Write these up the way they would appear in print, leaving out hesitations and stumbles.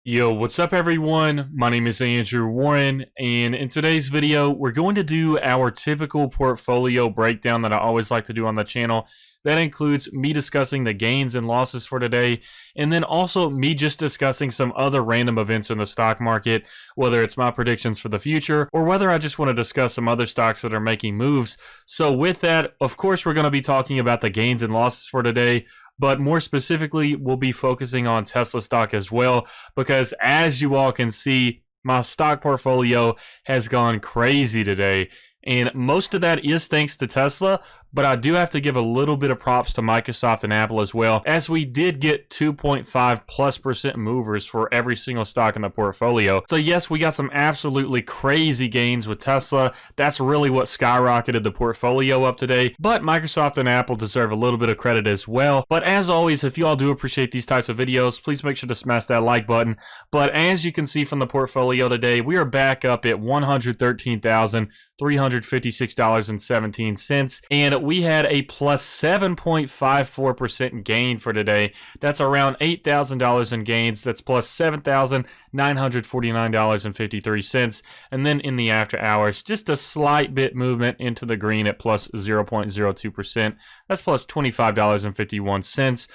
Yo, what's up everyone? My name is Andrew Warren, and in today's video, we're going to do our typical portfolio breakdown that I always like to do on the channel. That includes me discussing the gains and losses for today, and then also me just discussing some other random events in the stock market, whether it's my predictions for the future, or whether I just want to discuss some other stocks that are making moves. So with that, of course, we're going to be talking about the gains and losses for today, but more specifically, we'll be focusing on Tesla stock as well, because as you all can see, my stock portfolio has gone crazy today. And most of that is thanks to Tesla, but I do have to give a little bit of props to Microsoft and Apple as well, as we did get 2.5+% movers for every single stock in the portfolio. So yes, we got some absolutely crazy gains with Tesla. That's really what skyrocketed the portfolio up today, but Microsoft and Apple deserve a little bit of credit as well. But as always, if you all do appreciate these types of videos, please make sure to smash that like button. But as you can see from the portfolio today, we are back up at $113,356.17, and we had a plus 7.54% gain for today. That's around $8,000 in gains. That's plus $7,949.53. And then in the after hours, just a slight bit movement into the green at plus 0.02%. That's plus $25.51.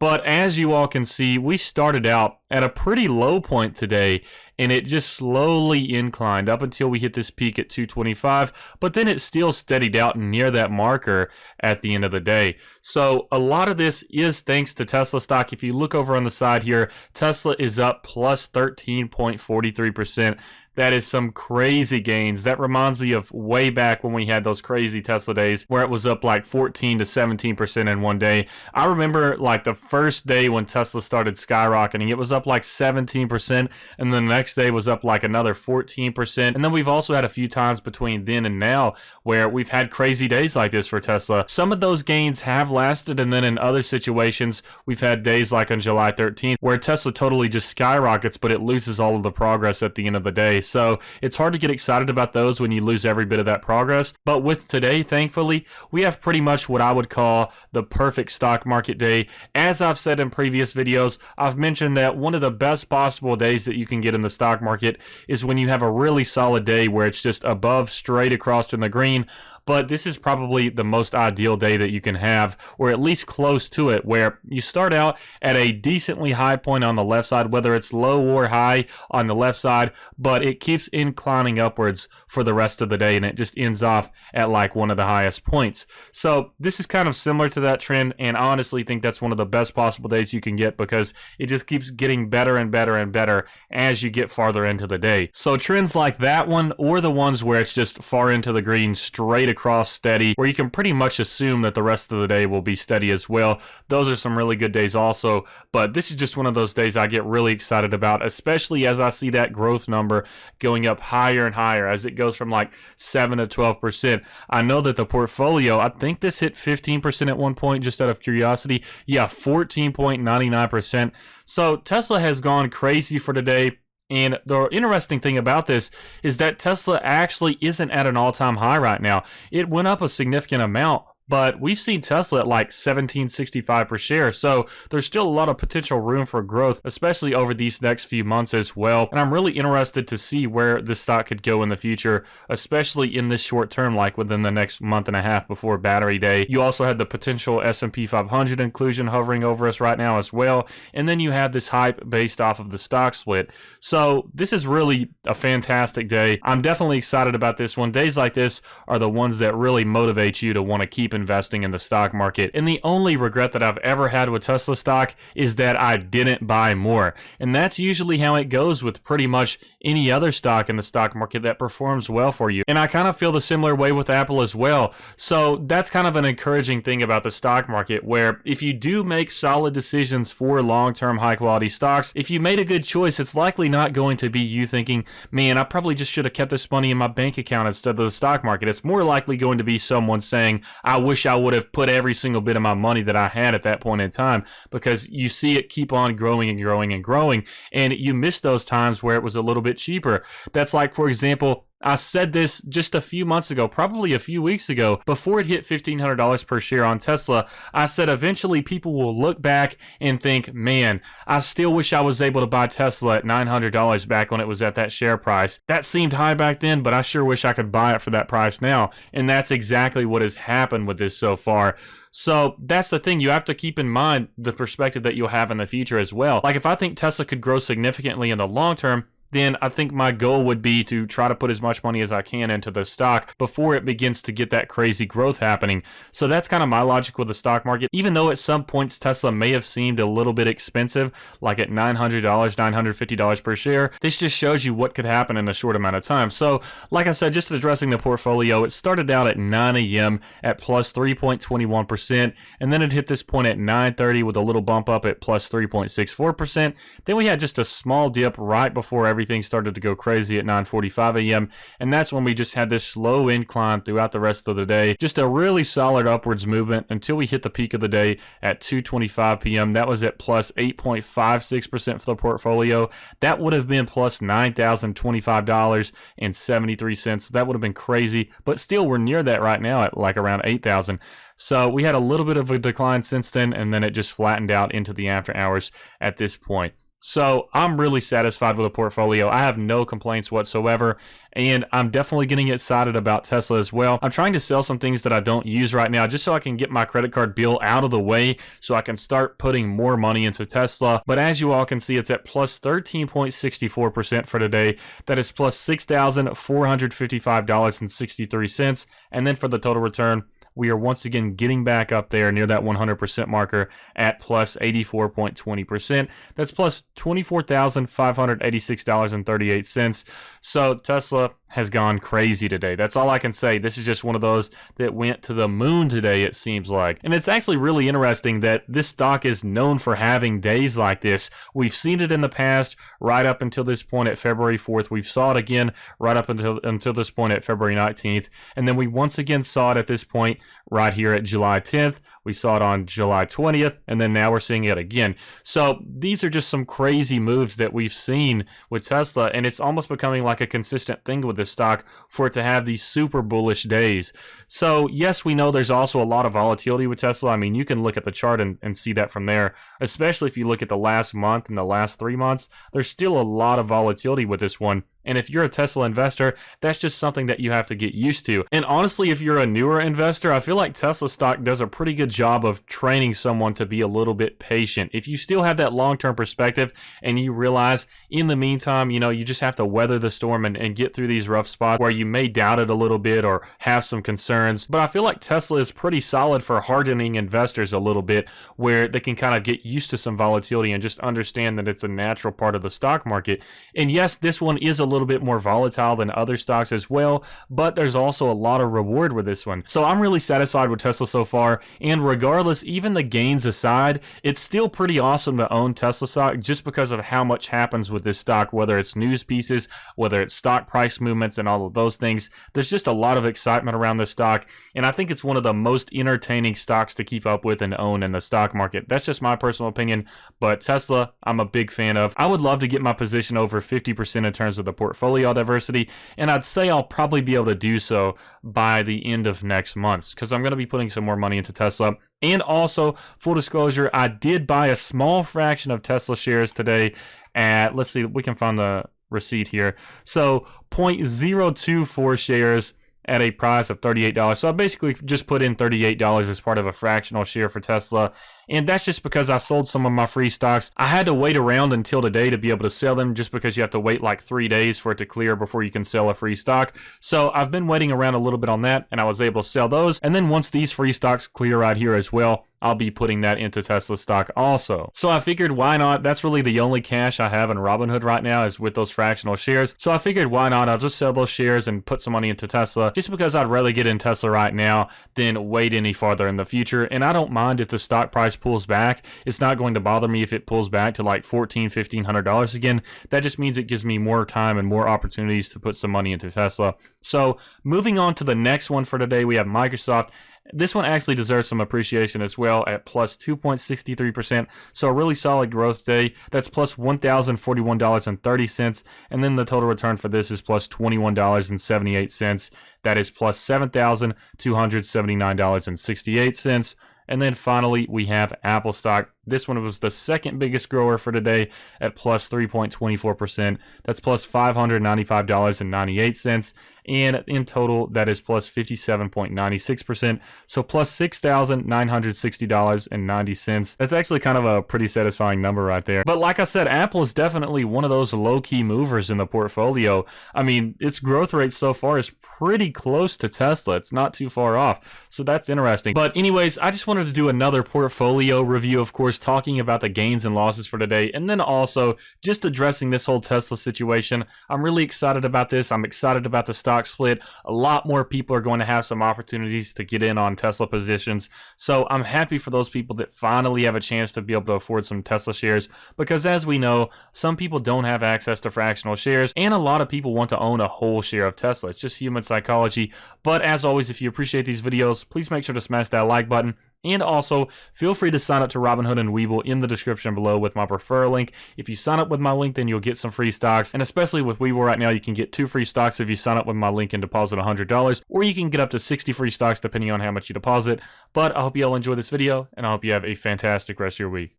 But as you all can see, we started out at a pretty low point today, and it just slowly inclined up until we hit this peak at 225, but then it still steadied out near that marker at the end of the day. So a lot of this is thanks to Tesla stock. If you look over on the side here, Tesla is up plus 13.43%. That is some crazy gains. That reminds me of way back when we had those crazy Tesla days where it was up like 14 to 17% in one day. I remember like the first day when Tesla started skyrocketing, it was up like 17%, and then the next day was up like another 14%. And then we've also had a few times between then and now where we've had crazy days like this for Tesla. Some of those gains have lasted, and then in other situations, we've had days like on July 13th where Tesla totally just skyrockets, but it loses all of the progress at the end of the day. So it's hard to get excited about those when you lose every bit of that progress. But with today, thankfully, we have pretty much what I would call the perfect stock market day. As I've said in previous videos, I've mentioned that one of the best possible days that you can get in the stock market is when you have a really solid day where it's just above, straight across in the green. But this is probably the most ideal day that you can have, or at least close to it, where you start out at a decently high point on the left side, whether it's low or high on the left side, but it keeps inclining upwards for the rest of the day, and it just ends off at like one of the highest points. So this is kind of similar to that trend, and I honestly think that's one of the best possible days you can get, because it just keeps getting better and better and better as you get farther into the day. So trends like that one, or the ones where it's just far into the green, straight across steady, where you can pretty much assume that the rest of the day will be steady as well. Those are some really good days also, but this is just one of those days I get really excited about, especially as I see that growth number going up higher and higher as it goes from like 7 to 12%. I know that the portfolio, I think this hit 15% at one point, just out of curiosity. Yeah, 14.99%. So Tesla has gone crazy for today. And the interesting thing about this is that Tesla actually isn't at an all-time high right now. It went up a significant amount, but we've seen Tesla at like $17.65 per share, so there's still a lot of potential room for growth, especially over these next few months as well. And I'm really interested to see where this stock could go in the future, especially in this short term, like within the next month and a half before Battery Day. You also had the potential S&P 500 inclusion hovering over us right now as well, and then you have this hype based off of the stock split. So this is really a fantastic day. I'm definitely excited about this one. Days like this are the ones that really motivate you to want to keep investing in the stock market. And the only regret that I've ever had with Tesla stock is that I didn't buy more. And that's usually how it goes with pretty much any other stock in the stock market that performs well for you. And I kind of feel the similar way with Apple as well. So that's kind of an encouraging thing about the stock market, where if you do make solid decisions for long-term high-quality stocks, if you made a good choice, it's likely not going to be you thinking, man, I probably just should have kept this money in my bank account instead of the stock market. It's more likely going to be someone saying, I wish I would have put every single bit of my money that I had at that point in time, because you see it keep on growing and growing and growing, and you miss those times where it was a little bit cheaper. That's like, for example, I said this just a few months ago, probably a few weeks ago, before it hit $1,500 per share on Tesla. I said eventually people will look back and think, man, I still wish I was able to buy Tesla at $900 back when it was at that share price. That seemed high back then, but I sure wish I could buy it for that price now. And that's exactly what has happened with this so far. So that's the thing. You have to keep in mind the perspective that you'll have in the future as well. Like if I think Tesla could grow significantly in the long term, then I think my goal would be to try to put as much money as I can into the stock before it begins to get that crazy growth happening. So that's kind of my logic with the stock market. Even though at some points Tesla may have seemed a little bit expensive, like at $900, $950 per share, this just shows you what could happen in a short amount of time. So like I said, just addressing the portfolio, it started out at 9 a.m. at plus 3.21%, and then it hit this point at 9:30 with a little bump up at plus 3.64%. Then we had just a small dip right before everything started to go crazy at 9:45 a.m. And that's when we just had this slow incline throughout the rest of the day. Just a really solid upwards movement until we hit the peak of the day at 2:25 p.m. That was at plus 8.56% for the portfolio. That would have been plus $9,025.73. That would have been crazy, but still we're near that right now at like around 8,000. So we had a little bit of a decline since then, and then it just flattened out into the after hours at this point. So I'm really satisfied with the portfolio. I have no complaints whatsoever, and I'm definitely getting excited about Tesla as well. I'm trying to sell some things that I don't use right now just so I can get my credit card bill out of the way so I can start putting more money into Tesla. But as you all can see, it's at plus 13.64% for today. That is plus $6,455.63. And then for the total return, we are once again getting back up there near that 100% marker at plus 84.20%. That's plus $24,586.38. So Tesla has gone crazy today. That's all I can say. This is just one of those that went to the moon today, it seems like. And it's actually really interesting that this stock is known for having days like this. We've seen it in the past right up until this point at February 4th. We saw it again right up until this point at February 19th. And then we once again saw it at this point right here at July 10th. We saw it on July 20th, and then now we're seeing it again. So these are just some crazy moves that we've seen with Tesla, and it's almost becoming like a consistent thing with this stock for it to have these super bullish days. So yes, we know there's also a lot of volatility with Tesla. I mean, you can look at the chart and see that from there, especially if you look at the last month and the last 3 months. There's still a lot of volatility with this one. And if you're a Tesla investor, that's just something that you have to get used to. And honestly, if you're a newer investor, I feel like Tesla stock does a pretty good job of training someone to be a little bit patient. If you still have that long-term perspective and you realize in the meantime, you just have to weather the storm and get through these rough spots where you may doubt it a little bit or have some concerns. But I feel like Tesla is pretty solid for hardening investors a little bit, where they can kind of get used to some volatility and just understand that it's a natural part of the stock market. And yes, this one is a little bit more volatile than other stocks as well, but there's also a lot of reward with this one. So I'm really satisfied with Tesla so far, and regardless, even the gains aside, it's still pretty awesome to own Tesla stock just because of how much happens with this stock, whether it's news pieces, whether it's stock price movements and all of those things. There's just a lot of excitement around this stock, and I think it's one of the most entertaining stocks to keep up with and own in the stock market. That's just my personal opinion, but Tesla, I'm a big fan of. I would love to get my position over 50% in terms of the portfolio diversity, and I'd say I'll probably be able to do so by the end of next month because I'm going to be putting some more money into Tesla. And also, full disclosure, I did buy a small fraction of Tesla shares today at, let's see, we can find the receipt here. So 0.024 shares at a price of $38. So I basically just put in $38 as part of a fractional share for Tesla. And that's just because I sold some of my free stocks. I had to wait around until today to be able to sell them just because you have to wait like 3 days for it to clear before you can sell a free stock. So I've been waiting around a little bit on that, and I was able to sell those. And then once these free stocks clear right here as well, I'll be putting that into Tesla stock also. So I figured why not? That's really the only cash I have in Robinhood right now is with those fractional shares. So I figured why not? I'll just sell those shares and put some money into Tesla just because I'd rather get in Tesla right now than wait any farther in the future. And I don't mind if the stock price pulls back, it's not going to bother me if it pulls back to like $1,400-$1,500 again. That just means it gives me more time and more opportunities to put some money into Tesla. So moving on to the next one for today, we have Microsoft. This one actually deserves some appreciation as well at plus 2.63%. So a really solid growth day. That's plus $1,041.30. And then the total return for this is plus $21.78. That is plus $7,279.68. And then finally, we have Apple stock. This one was the second biggest grower for today at plus 3.24%. That's plus $595.98. And in total, that is plus 57.96%. So plus $6,960.90. That's actually kind of a pretty satisfying number right there. But like I said, Apple is definitely one of those low-key movers in the portfolio. I mean, its growth rate so far is pretty close to Tesla. It's not too far off. So that's interesting. But anyways, I just wanted to do another portfolio review, of course, talking about the gains and losses for today, and then also just addressing this whole Tesla situation. I'm really excited about this. I'm excited about the stock split. A lot more people are going to have some opportunities to get in on Tesla positions. So I'm happy for those people that finally have a chance to be able to afford some Tesla shares, because as we know, some people don't have access to fractional shares, and a lot of people want to own a whole share of Tesla. It's just human psychology. But as always, if you appreciate these videos, please make sure to smash that like button. And also, feel free to sign up to Robinhood and Webull in the description below with my preferred link. If you sign up with my link, then you'll get some free stocks. And especially with Webull right now, you can get 2 free stocks if you sign up with my link and deposit $100. Or you can get up to 60 free stocks depending on how much you deposit. But I hope you all enjoy this video, and I hope you have a fantastic rest of your week.